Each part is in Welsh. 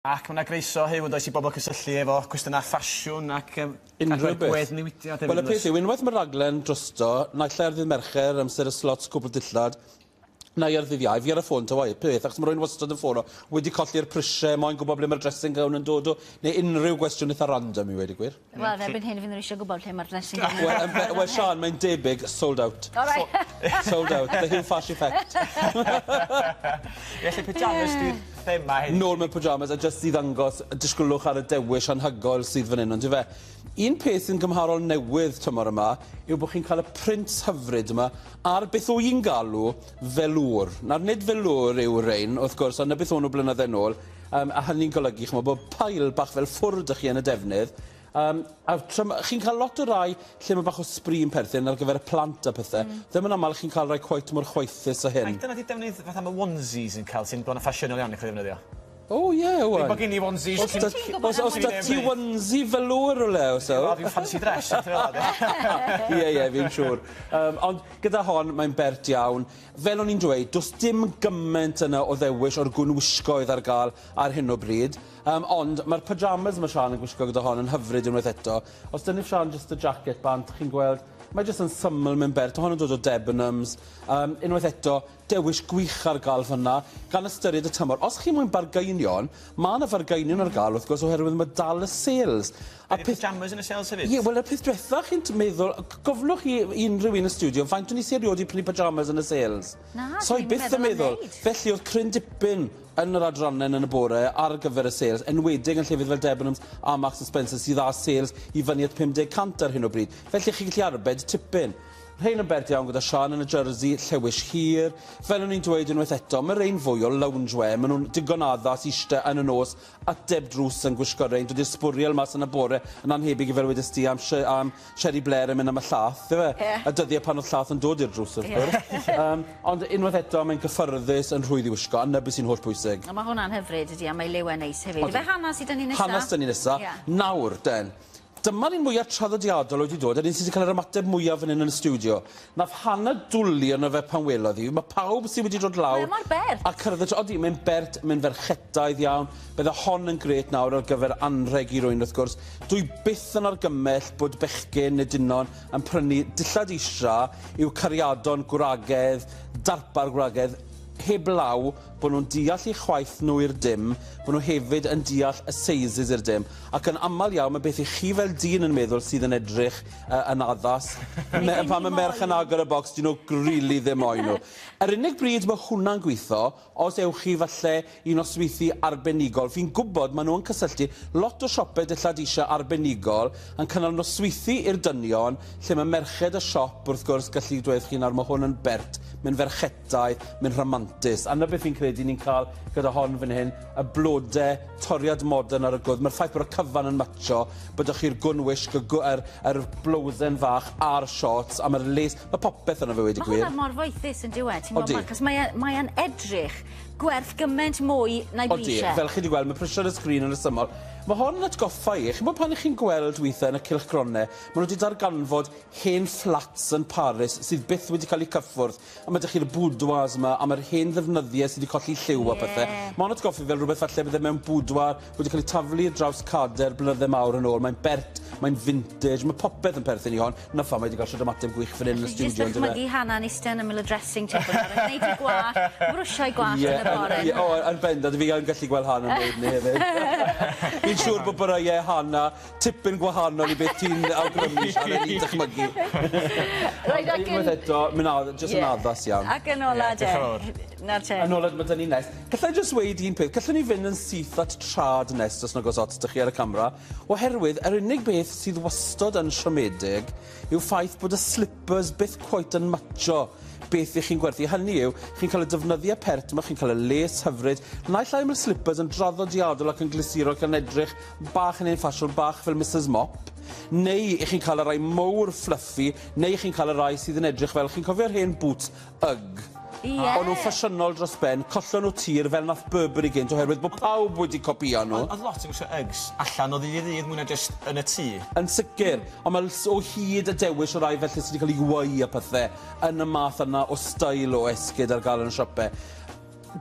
Ac mae yna greiso Huw yn does i bobl cysylltu efo cwestiynau ffasiwn ac unrhyw beth. gwedd newidiad. Wel, y peth yw, unwaith mae'r raglen drosto, naill ar ddydd Mercher amser y slots cwbl dillad, neu ar ddydd Iau, fi ar y ffôn ta wai, peth, achos mae rwy'n wastad yn ffôn o, wedi colli'r prisiau, moyn gwybod ble mae'r dressing gown yn dod o, neu unrhyw gwestiwn eitha random i wedi gwir. Wel, erbyn hyn fi'n eisiau gwybod lle mae'r dressing gown. Wel, Sian, mae'n debyg, sold out. Sold out, the Huw Ffash effect. Felly, pyjamas di'r thema hyn. Nôl mewn pyjamas, a jyst i ddangos y disgwlwch ar y dewis anhygoel sydd fan hyn, ond fe. Un peth sy'n gymharol newydd tymor yma yw bod chi'n cael y print hyfryd yma ar beth o i'n galw felwr. Nawr, nid felwr yw rein, wrth gwrs, ond na beth o'n nhw blynyddoedd nôl, a hynny'n golygu chmo, bod pail bach fel ffwrdd ych chi yn y defnydd. A chi'n cael lot o rai lle mae bach o sbrin perthyn ar gyfer y plant a pethau. Ddim yn aml chi'n cael rai cweit mor chwaethus a hyn. Dyna di defnydd fath am y onesies yn cael sy'n bron a ffasiynol iawn i chi ddefnyddio. O, ie, wan. Mae gen i onesies. Os da ti onesie felwr o lew, so? Fi'n fancy dress. Ie, fi'n siŵr. Ond gyda hon, mae'n bert iawn. Fel o'n i'n dweud, does dim gymaint yna o ddewis o'r gwnwisgoedd ar gael ar hyn o bryd. Ond mae'r pyjamas mae Sian yn gwisgo gyda hon yn hyfryd unwaith eto. Os dynnu Sian just y jacket bant, chi'n gweld, mae jyst yn syml mewn bert, hon yn dod o Debenhams. Unwaith eto, dewis gwych ar gael fyna, gan ystyried y tymor. Os chi mwyn bargeinion, mae yna fargeinion ar gael, wrth gwrs, oherwydd mae dal y sales. Ydy pyjamas yn y sales hefyd? Ie, wel, y peth diwetha chi'n meddwl, goflwch chi unrhyw un y studio, faint o'n i sy'n erioed i prynu pyjamas yn y sales? Na, so i byth yn meddwl. Felly oedd cryn dipyn yn yr adrannen yn y bore ar gyfer y sales, enwedig yn llefydd fel Debenhams a Marks and Spencer sydd â sales i fyny at 50% ar hyn o bryd. Felly chi gallu arbed tipyn. Rhain yn bert iawn gyda Sian yn y jersey, llewis hir. Fel o'n i'n dweud unwaith eto, mae rhain fwy o loungewear. Maen nhw'n digon addas eiste yn y nos, ateb drws yn gwisgo rhain. Dod i'r sbwriel mas yn y bore yn anhebyg i fel wedys ti am Sherry Blair yn mynd am y llath. Y dyddiau pan oedd llath yn dod i'r drws, wrth gwrs. Ond unwaith eto, mae'n gyffyrddus yn rhwydd i wisgo, a neby sy'n holl bwysig. Mae hwnna'n hyfryd ydi, a mae liw yn neis hefyd. Fe hanes i dyn ni nesa? Hanes dyn ni nesa. Nawr, den. Dyma'r un mwyaf traddodiadol wedi dod, yr un sydd wedi cael yr ymateb mwyaf fan hyn yn y studio. Nath Hannah dwli yno fe pan welodd hi. Mae pawb sydd wedi dod lawr. Mae'n bert. A cyrraedd, odi, mae'n bert, mae'n ferchetaidd iawn. Bydde hon yn gret nawr ar gyfer anrheg i rwy'n wrth gwrs. Dwi byth yn argymell bod bechgyn neu dynon yn prynu dillad isra i'w cariadon gwragedd, darpar gwragedd, heb law bod nhw'n deall eu chwaith nhw i'r dim, bod nhw hefyd yn deall y sizes i'r dim. Ac yn aml iawn, mae beth i chi fel dyn yn meddwl sydd yn edrych yn addas. Pan mae merch yn agor y bocs, dyn nhw rili ddim o'i nhw. Yr unig bryd mae hwnna'n gweithio, os ewch chi falle i nosweithi arbenigol. Fi'n gwybod maen nhw'n cysylltu lot o siopau dillad eisiau arbenigol yn cynnal nosweithi i'r dynion, lle mae merched y siop, wrth gwrs, gallu dweud chi nawr, mae hwn yn bert, mae'n ferchetaidd, mae'n rhamantus. A na beth fi'n credu ni'n cael gyda hon fan hyn, y blodau, toriad modern ar y gwdd. Mae'r ffaith bod y cyfan yn macho, byddwch chi'r gwnwisg, yr blowsen fach a'r shorts, a mae'r les, mae popeth yna fe wedi gwir. Mae hwnna mor foethus yn diwedd, cos mae'n edrych gwerth gymaint mwy na i brisau. Fel chi wedi gweld, mae prysio ar y sgrin yn y syml. Mae hon yn atgoffa i. Chi'n bod pan chi'n gweld weithiau yn y cylchgronau, maen nhw wedi darganfod hen flats yn Paris sydd byth wedi cael eu cyffwrdd. A mae ydych chi'r boudoirs yma, a mae'r hen ddefnyddiau sydd wedi colli lliw a pethau. Mae hon atgoffa fel rhywbeth falle bydde mewn boudoir wedi cael ei taflu i'r draws cader blynydde mawr yn ôl. Mae'n bert, mae'n vintage, mae popeth yn perthyn i hon. Na ffa, mae wedi cael siarad ymateb gwych fan hyn yn y studio. Jyst dychmygu Hannah'n eistedd yn ymyl y dressing table ar y gwneud i gwallt, brwsiau gwallt yn y bore. O, yn bendant, fi yn gallu gweld Hannah yn dweud ni hefyd. Fi'n siŵr bod byraiau Hannah tipyn gwahanol i beth ti'n awgrymu Sian yn ei dychmygu. Unwaith eto, mae'n jyst yn addas iawn. Ac yn ola de. Yn ola, mae dyn ni nes. Gallai jyst weid un peth, gallai ni fynd yn syth at trad nes, os nag os ots dych chi ar y camera, oherwydd yr unig beth sydd wastod yn siomedig yw ffaith bod y slippers byth cweit yn macho beth i chi'n gwerthu. Hynny yw, chi'n cael y defnyddiau pert yma, chi'n cael y les hyfryd. Naill ai mae'r slippers yn draddodiadol ac yn glisuro ac yn edrych bach yn ein ffasiwn, bach fel Mrs Mop, neu chi'n cael y rai mowr fluffy, neu chi'n cael y rai sydd yn edrych fel, chi'n cofio'r hen boots Ugg. O'n nhw'n ffasiynol dros ben, collon nhw tir fel nath Burberry gynt, oherwydd bod pawb wedi copio nhw. Oedd lot yn gwisgo Uggs allan o ddydd mwy na jyst yn y tŷ. Yn sicr, ond mae o hyd y dewis o rai felly sydd wedi cael ei weu a pethau yn y math yna o stael o esgyd ar gael yn y siopau.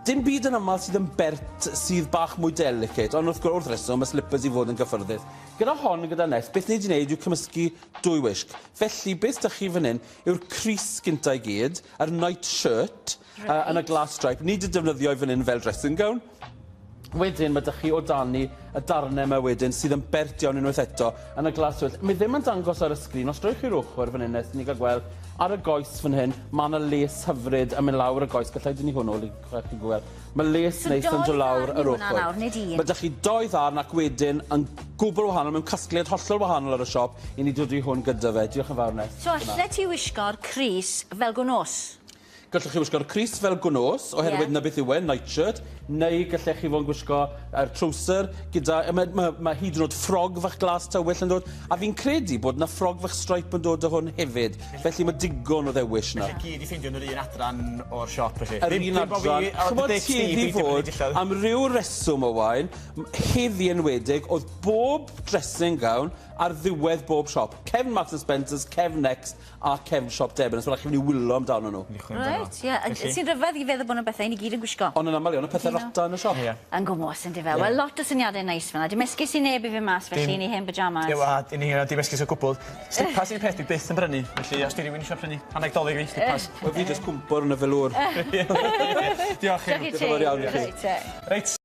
dim byd yn aml sydd yn bert sydd bach mwy delicate, ond wrth reswm, mae slippers i fod yn gyffyrddus. Gyda hon gyda nes, beth ni wedi gwneud yw cymysgu 2 wisg. Felly, beth ydych chi fan hyn yw'r Cris gynta i gyd, a'r night shirt yn y glass stripe. Ni wedi defnyddio fan hyn fel dressing gown. Wedyn, mae ydych chi o dani y darnau yma wedyn sydd yn bert iawn unwaith eto yn y glas weld. Mi ddim yn dangos ar y sgrin, os drwy'ch chi'r ochr fan hyn nes, ni gael gweld ar y goes fan hyn, mae yna les hyfryd yn mynd lawr y goes. Gallai dyn ni hwnnw, chi gweld. Mae les neis yn dod lawr yr ochr. Mae ydych chi 2 ddarn ac wedyn yn gwbl wahanol, mewn casgliad hollol wahanol ar y siop, i ni dod i hwn gyda fe. Diolch yn fawr nes. So, alle ti wisgo'r Cris fel gwnws? Gallwch chi wisgo'r Cris fel gwnws, oherwydd na beth yw e, night shirt, neu gallech chi fod yn gwisgo trwser gyda... Mae hyd yn oed ffrog fach glas tywyll yn dod, a fi'n credu bod na ffrog fach stripe yn dod o hwn hefyd, felly mae digon o ddewis na. Felly gyd i ffeindio yn yr un adran o'r siop, felly. Yr un adran, chymod heddi fod, am ryw reswm o wain, heddi enwedig, oedd bob dressing gown ar ddiwedd bob siop. Cefn Marks & Spencer's, Cefn Next a Cefn Siop Debyn. Ys mae'n rhaid i ni wylo amdano nhw. Reit, ie. Sy'n rhyfedd i feddwl bod nhw'n bethau i ni gyd yn gwisgo. Ond yn aml iawn, y pethau rata yn y siop. Yn gwmwys yn dife. Wel, lot o syniadau neis fyna. Dim esgus i neb i fi mas, felly ni hen pyjamas. Ie, wa, ni dim esgus o gwbl. Slipas i'n peth dwi byth yn brynu. Felly, os di rhywun eisiau prynu hanner dolyg fi, slipas. Wel, fi jyst cwmpwr yn y filwr. Diolch i chi. Diolch yn fawr iawn i chi. Reit.